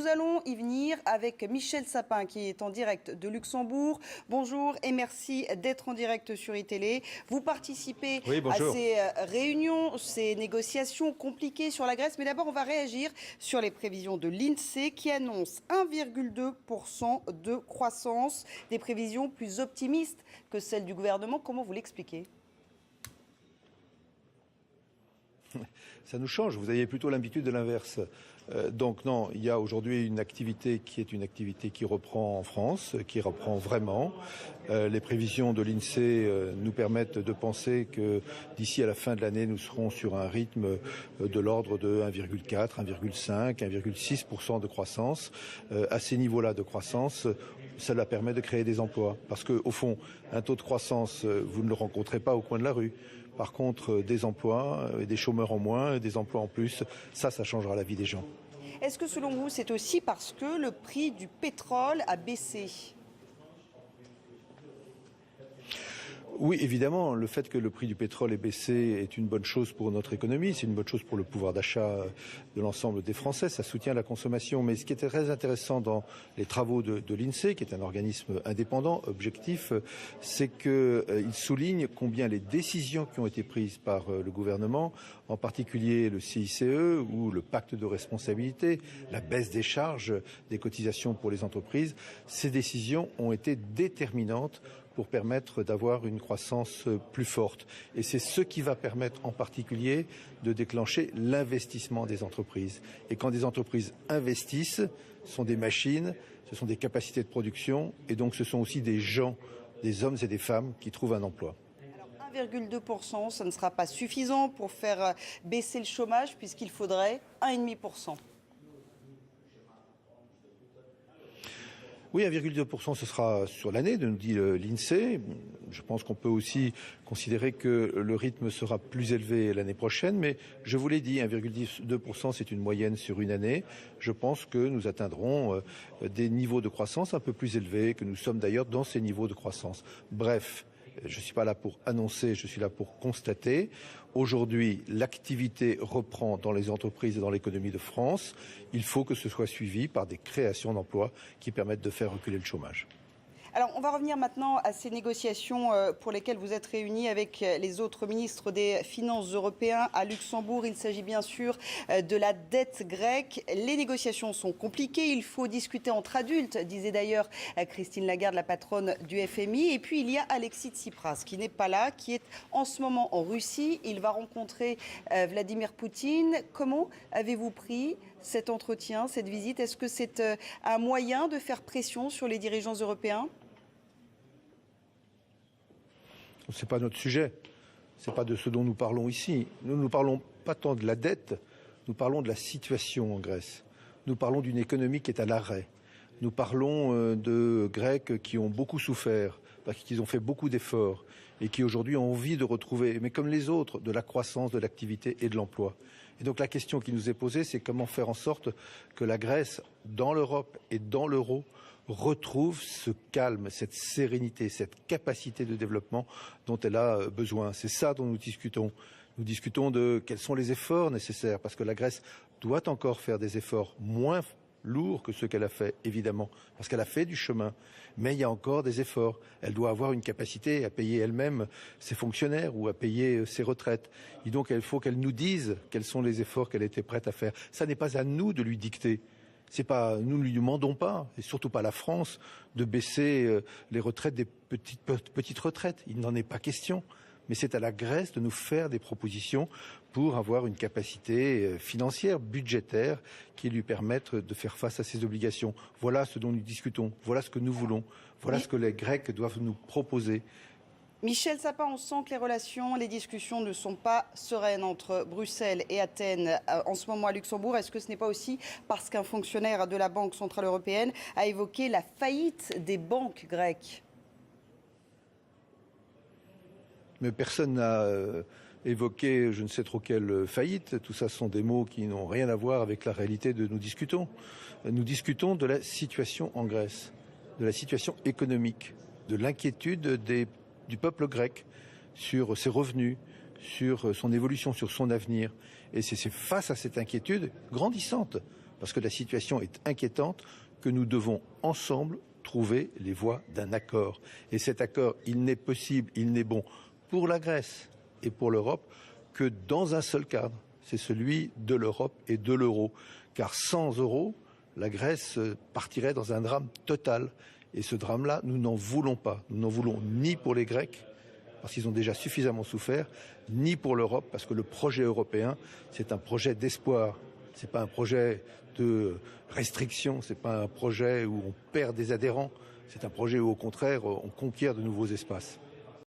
Nous allons y venir avec Michel Sapin qui est en direct de Luxembourg. Bonjour et merci d'être en direct sur iTélé. Vous participez à ces réunions, ces négociations compliquées sur la Grèce. Mais d'abord, on va réagir sur les prévisions de l'INSEE qui annonce 1,2% de croissance, des prévisions plus optimistes que celles du gouvernement. Comment vous l'expliquez ? Ça nous change, vous aviez plutôt l'habitude de l'inverse. Donc non, il y a aujourd'hui une activité qui reprend en France, qui reprend vraiment. Les prévisions de l'INSEE nous permettent de penser que d'ici à la fin de l'année, nous serons sur un rythme de l'ordre de 1,4, 1,5, 1,6% de croissance. À ces niveaux-là de croissance, cela permet de créer des emplois. Parce qu'au fond, un taux de croissance, vous ne le rencontrez pas au coin de la rue. Par contre, des emplois, des chômeurs en moins, des emplois en plus, ça changera la vie des gens. Est-ce que selon vous, c'est aussi parce que le prix du pétrole a baissé ? Oui, évidemment, le fait que le prix du pétrole ait baissé est une bonne chose pour notre économie, c'est une bonne chose pour le pouvoir d'achat de l'ensemble des Français, ça soutient la consommation. Mais ce qui était très intéressant dans les travaux de l'INSEE, qui est un organisme indépendant, objectif, c'est qu'il souligne combien les décisions qui ont été prises par le gouvernement, en particulier le CICE ou le pacte de responsabilité, la baisse des charges, des cotisations pour les entreprises, ces décisions ont été déterminantes pour permettre d'avoir une croissance plus forte. Et c'est ce qui va permettre en particulier de déclencher l'investissement des entreprises. Et quand des entreprises investissent, ce sont des machines, ce sont des capacités de production, et donc ce sont aussi des gens, des hommes et des femmes qui trouvent un emploi. Alors 1,2%, ça ne sera pas suffisant pour faire baisser le chômage, puisqu'il faudrait 1,5%. Oui, 1,2%, ce sera sur l'année, nous dit l'INSEE. Je pense qu'on peut aussi considérer que le rythme sera plus élevé l'année prochaine, mais je vous l'ai dit, 1,2%, c'est une moyenne sur une année. Je pense que nous atteindrons des niveaux de croissance un peu plus élevés, que nous sommes d'ailleurs dans ces niveaux de croissance. Bref, je ne suis pas là pour annoncer, je suis là pour constater. Aujourd'hui, l'activité reprend dans les entreprises et dans l'économie de France. Il faut que ce soit suivi par des créations d'emplois qui permettent de faire reculer le chômage. Alors, on va revenir maintenant à ces négociations pour lesquelles vous êtes réunis avec les autres ministres des Finances européens à Luxembourg. Il s'agit bien sûr de la dette grecque. Les négociations sont compliquées. Il faut discuter entre adultes, disait d'ailleurs Christine Lagarde, la patronne du FMI. Et puis, il y a Alexis Tsipras, qui n'est pas là, qui est en ce moment en Russie. Il va rencontrer Vladimir Poutine. Comment avez-vous pris cet entretien, cette visite ? Est-ce que c'est un moyen de faire pression sur les dirigeants européens ? Ce n'est pas notre sujet, ce n'est pas de ce dont nous parlons ici. Nous ne parlons pas tant de la dette, nous parlons de la situation en Grèce. Nous parlons d'une économie qui est à l'arrêt. Nous parlons de Grecs qui ont beaucoup souffert, parce qu'ils ont fait beaucoup d'efforts et qui aujourd'hui ont envie de retrouver, mais comme les autres, de la croissance, de l'activité et de l'emploi. Et donc la question qui nous est posée, c'est comment faire en sorte que la Grèce, dans l'Europe et dans l'euro, retrouve ce calme, cette sérénité, cette capacité de développement dont elle a besoin. C'est ça dont nous discutons. Nous discutons de quels sont les efforts nécessaires, parce que la Grèce doit encore faire des efforts moins lourds que ceux qu'elle a fait, évidemment, parce qu'elle a fait du chemin. Mais il y a encore des efforts. Elle doit avoir une capacité à payer elle-même ses fonctionnaires ou à payer ses retraites. Et donc il faut qu'elle nous dise quels sont les efforts qu'elle était prête à faire. Ça n'est pas à nous de lui dicter. Nous ne lui demandons pas, et surtout pas la France, de baisser les retraites des petites retraites. Il n'en est pas question. Mais c'est à la Grèce de nous faire des propositions pour avoir une capacité financière, budgétaire, qui lui permette de faire face à ses obligations. Voilà ce dont nous discutons, voilà ce que nous voulons, voilà ce que les Grecs doivent nous proposer. Michel Sapin, on sent que les relations, les discussions ne sont pas sereines entre Bruxelles et Athènes en ce moment à Luxembourg. Est-ce que ce n'est pas aussi parce qu'un fonctionnaire de la Banque centrale européenne a évoqué la faillite des banques grecques ? Mais personne n'a évoqué je ne sais trop quelle faillite. Tout ça sont des mots qui n'ont rien à voir avec la réalité de nous discutons. Nous discutons de la situation en Grèce, de la situation économique, de l'inquiétude du peuple grec sur ses revenus, sur son évolution, sur son avenir. Et c'est face à cette inquiétude grandissante parce que la situation est inquiétante, que nous devons ensemble trouver les voies d'un accord. Et cet accord, il n'est possible, il n'est bon pour la Grèce et pour l'Europe que dans un seul cadre, c'est celui de l'Europe et de l'euro. Car sans euro, la Grèce partirait dans un drame total. Et ce drame-là, nous n'en voulons pas. Nous n'en voulons ni pour les Grecs, parce qu'ils ont déjà suffisamment souffert, ni pour l'Europe, parce que le projet européen, c'est un projet d'espoir. C'est pas un projet de restriction, c'est pas un projet où on perd des adhérents, c'est un projet où au contraire on conquiert de nouveaux espaces.